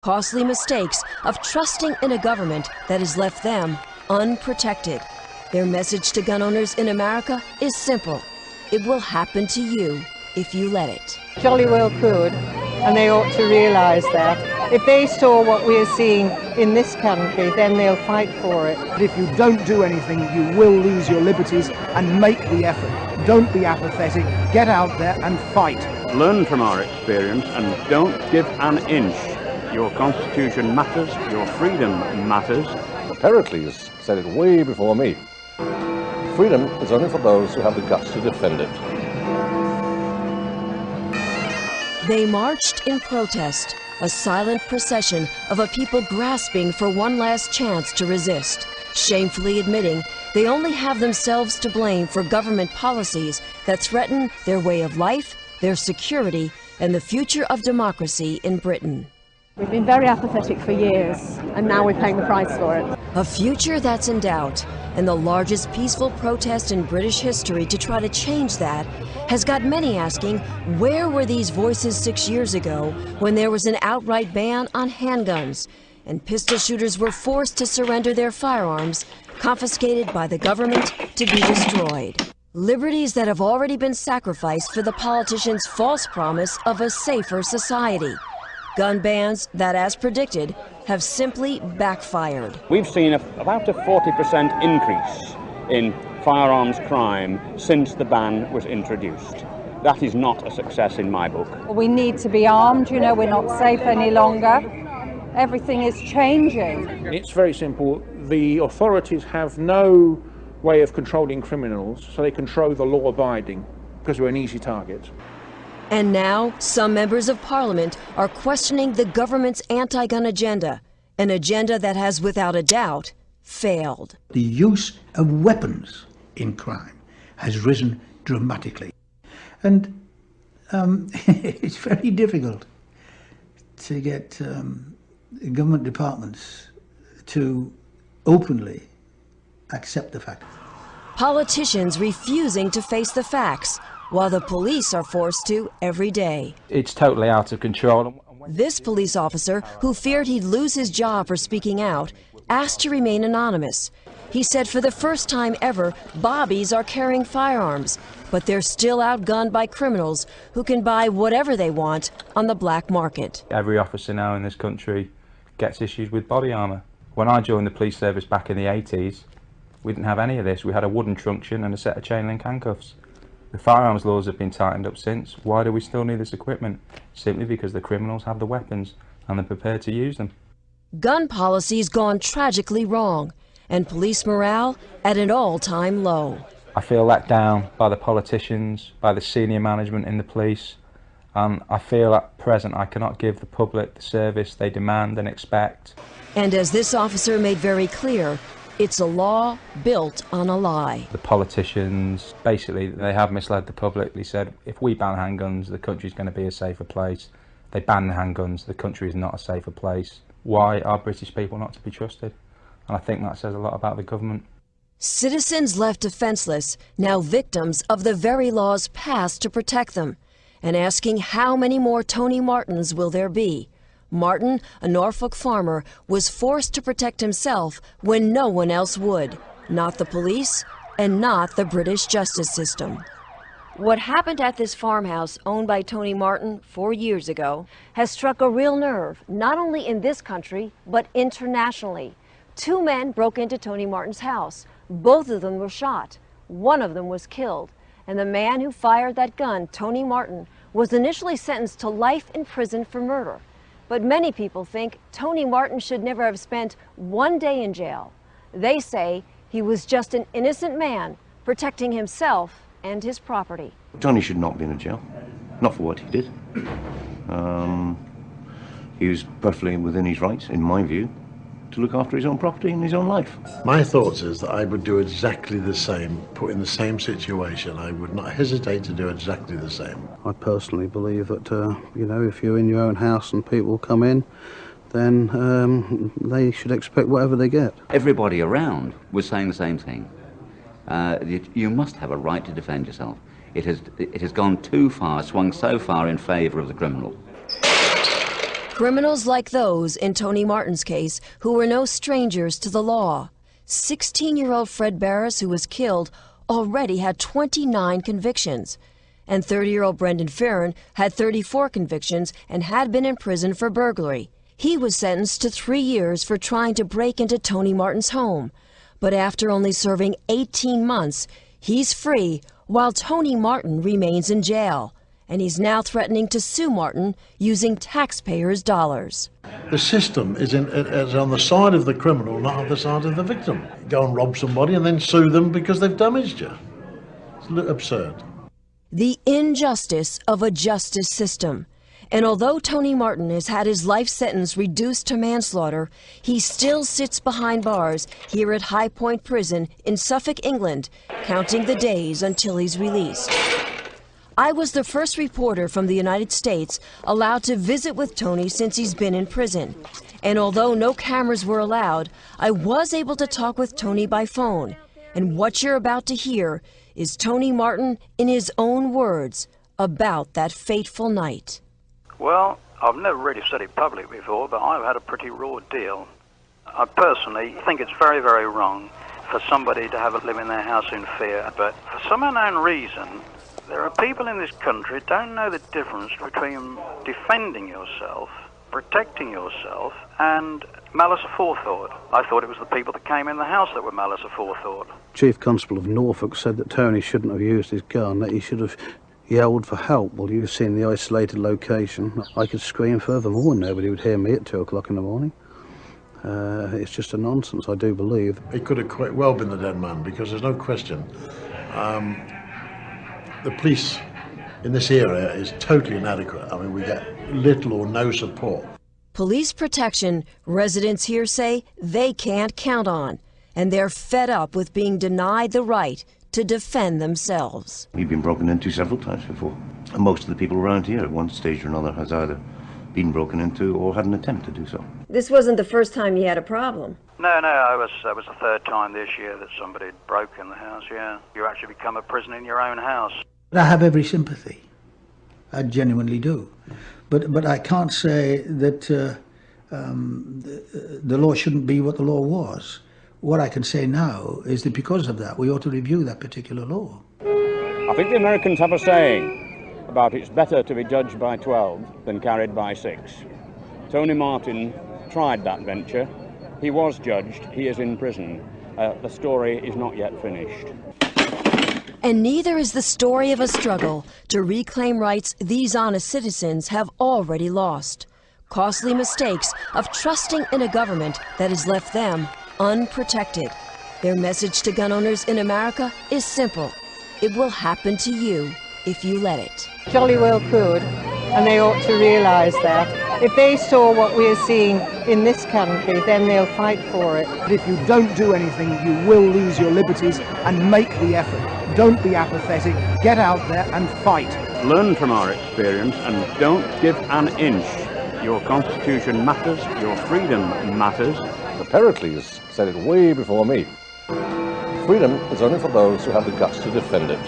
costly mistakes of trusting in a government that has left them unprotected. Their message to gun owners in America is simple. It will happen to you if you let it. Jolly well could, and they ought to realise that. If they saw what we are seeing in this country, then they'll fight for it. If you don't do anything, you will lose your liberties, and make the effort. Don't be apathetic. Get out there and fight. Learn from our experience and don't give an inch. Your constitution matters, your freedom matters. Pericles said it way before me. Freedom is only for those who have the guts to defend it. They marched in protest, a silent procession of a people grasping for one last chance to resist, shamefully admitting they only have themselves to blame for government policies that threaten their way of life, their security, and the future of democracy in Britain. We've been very apathetic for years, and now we're paying the price for it. A future that's in doubt, and the largest peaceful protest in British history to try to change that has got many asking, where were these voices 6 years ago when there was an outright ban on handguns, and pistol shooters were forced to surrender their firearms, confiscated by the government to be destroyed? Liberties that have already been sacrificed for the politicians' false promise of a safer society. Gun bans that, as predicted, have simply backfired. We've seen about a 40% increase in firearms crime since the ban was introduced. That is not a success in my book. We need to be armed, you know, we're not safe any longer. Everything is changing. It's very simple. The authorities have no way of controlling criminals, so they control the law-abiding, because we're an easy target. And now, some members of Parliament are questioning the government's anti-gun agenda, an agenda that has, without a doubt, failed. The use of weapons in crime has risen dramatically. And it's very difficult to get government departments to openly accept the fact. Politicians refusing to face the facts, while the police are forced to every day. It's totally out of control. This police officer, who feared he'd lose his job for speaking out, asked to remain anonymous. He said for the first time ever, bobbies are carrying firearms, but they're still outgunned by criminals who can buy whatever they want on the black market. Every officer now in this country gets issued with body armour. When I joined the police service back in the 80s, we didn't have any of this. We had a wooden truncheon and a set of chain link handcuffs. The firearms laws have been tightened up since. Why do we still need this equipment? Simply because the criminals have the weapons and they're prepared to use them. Gun policy's gone tragically wrong, and police morale at an all-time low. I feel let down by the politicians, by the senior management in the police, and I feel at present I cannot give the public the service they demand and expect. And as this officer made very clear, it's a law built on a lie. The politicians, basically, they have misled the public. They said, if we ban handguns, the country's going to be a safer place. They ban the handguns, the country is not a safer place. Why are British people not to be trusted? And I think that says a lot about the government. Citizens left defenseless, now victims of the very laws passed to protect them, and asking how many more Tony Martins will there be. Martin, a Norfolk farmer, was forced to protect himself when no one else would, not the police and not the British justice system. What happened at this farmhouse owned by Tony Martin 4 years ago has struck a real nerve, not only in this country, but internationally. 2 men broke into Tony Martin's house. Both of them were shot. One of them was killed. And the man who fired that gun, Tony Martin, was initially sentenced to life in prison for murder. But many people think Tony Martin should never have spent 1 day in jail. They say he was just an innocent man protecting himself and his property. Tony should not be in a jail, not for what he did. He was perfectly within his rights, in my view, to look after his own property and his own life. My thoughts is that I would do exactly the same, put in the same situation. I would not hesitate to do exactly the same. I personally believe that, you know, if you're in your own house and people come in, then they should expect whatever they get. Everybody around was saying the same thing. You must have a right to defend yourself. It has gone too far, swung so far in favour of the criminal. Criminals like those in Tony Martin's case who were no strangers to the law. 16-year-old Fred Barris, who was killed, already had 29 convictions. And 30-year-old Brendan Farron had 34 convictions and had been in prison for burglary. He was sentenced to 3 years for trying to break into Tony Martin's home. But after only serving 18 months, he's free while Tony Martin remains in jail. And he's now threatening to sue Martin using taxpayers' dollars. The system is on the side of the criminal, not on the side of the victim. Go and rob somebody and then sue them because they've damaged you. It's absurd. The injustice of a justice system. And although Tony Martin has had his life sentence reduced to manslaughter, he still sits behind bars here at High Point Prison in Suffolk, England, counting the days until he's released. I was the first reporter from the United States allowed to visit with Tony since he's been in prison. And although no cameras were allowed, I was able to talk with Tony by phone. And what you're about to hear is Tony Martin in his own words about that fateful night. Well, I've never really said it publicly before, but I've had a pretty raw deal. I personally think it's very, very wrong for somebody to have to live in their house in fear. But for some unknown reason, there are people in this country who don't know the difference between defending yourself, protecting yourself, and malice aforethought. I thought it was the people that came in the house that were malice aforethought. Chief Constable of Norfolk said that Tony shouldn't have used his gun, that he should have yelled for help. Well, you've seen the isolated location. I could scream furthermore and nobody would hear me at 2 o'clock in the morning. It's just a nonsense, I do believe. It could have quite well been the dead man, because there's no question. The police in this area is totally inadequate. I mean, we get little or no support. Police protection, residents here say they can't count on, and they're fed up with being denied the right to defend themselves. We've been broken into several times before, and most of the people around here at one stage or another has either been broken into or had an attempt to do so. This wasn't the first time you had a problem. No, that was the third time this year that somebody had broken the house, yeah. You actually become a prisoner in your own house. I have every sympathy. I genuinely do. But I can't say that the law shouldn't be what the law was. What I can say now is that because of that, we ought to review that particular law. I think the Americans have a saying about it's better to be judged by 12 than carried by 6. Tony Martin tried that venture. He was judged. He is in prison. The story is not yet finished. And neither is the story of a struggle to reclaim rights these honest citizens have already lost. Costly mistakes of trusting in a government that has left them unprotected. Their message to gun owners in America is simple. It will happen to you if you let it. Jolly well could, and they ought to realise that. If they saw what we're seeing in this country, then they'll fight for it. But if you don't do anything, you will lose your liberties, and make the effort. Don't be apathetic. Get out there and fight. Learn from our experience and don't give an inch. Your constitution matters, your freedom matters. Pericles said it way before me. Freedom is only for those who have the guts to defend it.